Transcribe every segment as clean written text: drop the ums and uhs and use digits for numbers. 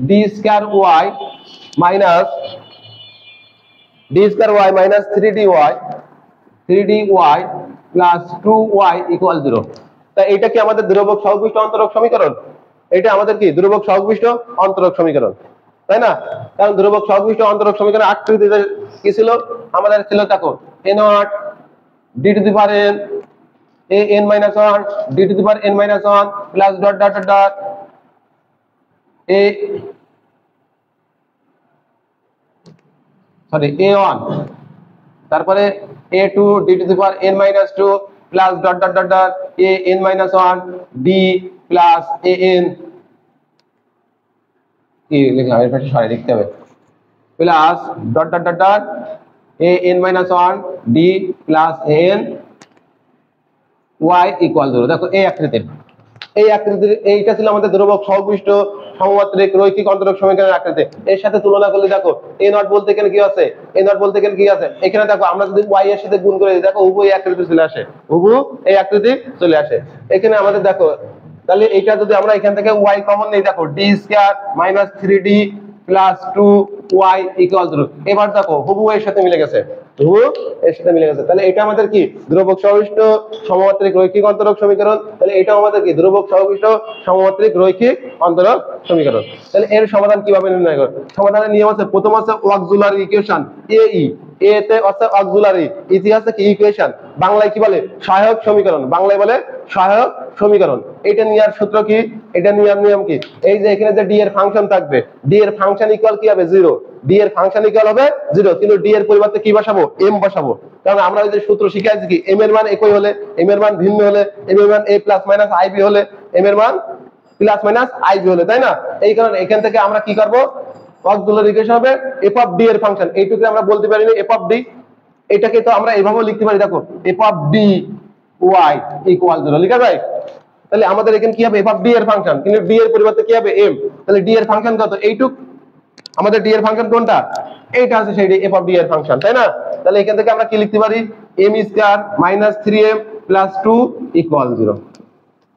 D square Y minus three D Y plus 2y equal 0। তা এটা কি আমাদের ধ্রুবক সহগবিষ্ট অন্তরক সমীকরণ? এটা আমাদের কি ধ্রুবক সহগবিষ্ট অন্তরক সমীকরণ, তাই না? কারণ ধ্রুবক সহগবিষ্ট অন্তরক সমীকরণ আকৃতিতে কি ছিল? আমাদের ছিল দেখো a not d to the power n a n minus 1 d to the power n minus 1 plus dot dot dot dot a1 তারপরে a2 d to the power n minus 2 plus dot dot dot dot a n minus 1 d plus a n কি লিখলাম এর পাশে সরাই লিখতে হবে plus dot dot dot dot a n minus 1 d plus a n y equal 0। দেখো এই আকৃতির এইটা ছিল আমাদের ধ্রুবক সহগবিষ্ট সমমাত্রিক রৈখিক অন্তরক সমীকরণের আকৃতি। এর সাথে তুলনা করলে দেখো a নট বলতে এখানে কি আছে, এখানে দেখো আমরা যদি y এর সাথে গুণ করে দিই দেখো হুবহু এই আকৃতি চলে আসে, এখানে আমাদের দেখো তাহলে এটা যদি আমরা এখান থেকে y কমন নেই দেখো d square minus 3d plus 2y equal 0। এবার দেখো হুবহু এর সাথে মিলে গেছে, তাহলে এটা আমাদের কি ধ্রুবক সহগবিষ্ট সমমাত্রিক রৈখিক অন্তরক সমীকরণ। তাহলে এটা আমাদের কি ধ্রুবক সহগবিষ্ট সমমাত্রিক রৈখিক অন্তরক সমীকরণ। তাহলে এর সমাধান কিভাবে নির্ণয় করব? সমাধানের নিয়ম আছে, প্রথম আছে অক্সিলারি ইকুয়েশন AE, এ তে আছে অক্সিলারি, ইতি আছে কি ইকুয়েশন, বাংলায় কি বলে সহায়ক সমীকরণ, এটা নেওয়ার সূত্র কি, এটা নেওয়ার নিয়ম কি? এই যে এখানে যে d এর ফাংশন থাকবে, d এর ফাংশন ইকুয়াল কি হবে 0, d এর ফাংশন ইকুয়াল হবে 0, কিন্তু d এর পরিবর্তে কি বসাবো m বসাবো। কারণ আমরা ওই যে সূত্র শিখাইছি কি m এর মান একই হলে, m এর মান ভিন্ন হলে, m এর মান a প্লাস মাইনাস ib হলে, m এর মান প্লাস মাইনাস ib হলে, তাই না? এই কারণে এখান থেকে আমরা কি করব, অক্সিলারি ইকুয়েশন হবে f অফ d এর ফাংশন, এইটুকু আমরা বলতে পারি না f অফ d, এটাকে তো আমরা এইভাবেও লিখতে পারি দেখো f of d y equal 0 লিখা যায়। তাহলে আমাদের এখানে কি হবে f অফ d এর ফাংশন, কিন্তু d এর পরিবর্তে কি হবে m, তাহলে d এর ফাংশন কত এইটুক, আমাদের d এর ফাংশন কোনটা, এইটা আছে সেই f অফ d এর ফাংশন, তাই না? তাহলে এখান থেকে আমরা কি লিখতে পারি m square minus 3m plus 2 equal 0।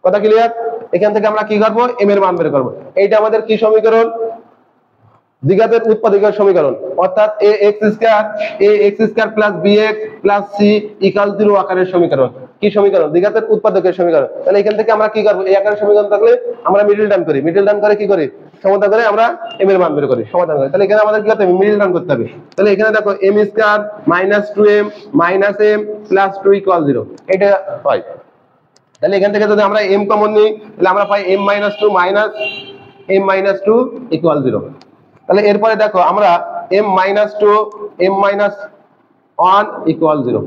কথা ক্লিয়ার? এখান থেকে আমরা কি করব, m এর মান বের করব। এইটা আমাদের কি সমীকরণ, দ্বিঘাতের উৎপাদকের সমীকরণ, অর্থাৎ ax square plus bx plus c equal 0 আকারের সমীকরণ। কি সমীকরণ, দ্বিঘাতের উৎপাদকের সমীকরণ। তাহলে এখান থেকে আমরা কি করব, এই আকারের সমীকরণ থাকলে আমরা মিডল টার্ম করে কি করি, সমাধান করে আমরা m এর মান বের করি, সমাধান করি। তাহলে এখানে আমাদের কি করতে হবে, মিডল টার্ম করতে হবে। তাহলে এখানে দেখো m square minus 2m minus m plus 2 equal 0, এটা হয়। তাহলে এখান থেকে যদি আমরা m কমন নিই তাহলে আমরা পাই m মাইনাস 2 ইকুয়াল 0। তাহলে এরপরে দেখো আমরা m মাইনাস 1 ইকুয়াল 0।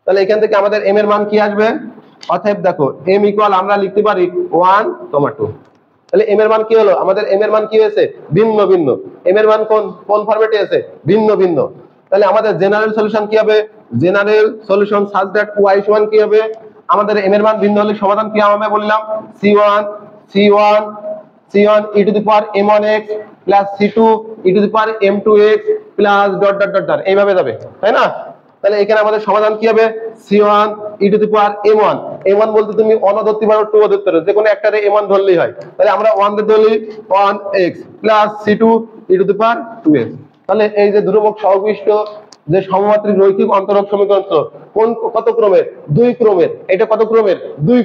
তাহলে এখান থেকে আমাদের m এর মান কি আসবে, অতএব দেখো m ইকুয়াল আমরা লিখতে পারি 1, 2। তাহলে m এর মান কি হলো, আমাদের m এর মান কি হয়েছে ভিন্ন, m এর মান কোন ফরম্যাটে আছে ভিন্ন। তাহলে আমাদের জেনারেল সলিউশন কি হবে, general solution such that y সমান কি হবে, আমাদের m এর মান ভিন্ন হলে সমাধান কি আমরা বললাম c1 e to the power m1x plus c2 e to the power m2x plus dot dot dot dot এইভাবে যাবে, তাই না? তাহলে এখানে আমাদের সমাধান কি হবে c1 e to the power m1 বলতে তুমি 1 ধরতে পারো 2 ধরতে পারো, যে কোনো একটারে m1 ধরলেই হয়। তাহলে আমরা 1 ধরলেই 1x plus c2 e to the power 2x। তাহলে এই যে ধ্রুবক সহগবিষ্ট যে সমমাত্রিক রৈখিক অন্তরক সমীকরণ কত ক্রমের, 2 ক্রমের, এটা কত ক্রমের, 2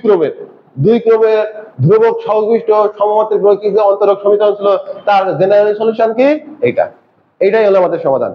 ক্রমের ধ্রুবক সহগবিষ্ট সমমাত্রিক রৈখিক যে অন্তরক সমীকরণ ছিল তার জেনারেল সলিউশন কি, এইটাই হলো আমাদের সমাধান।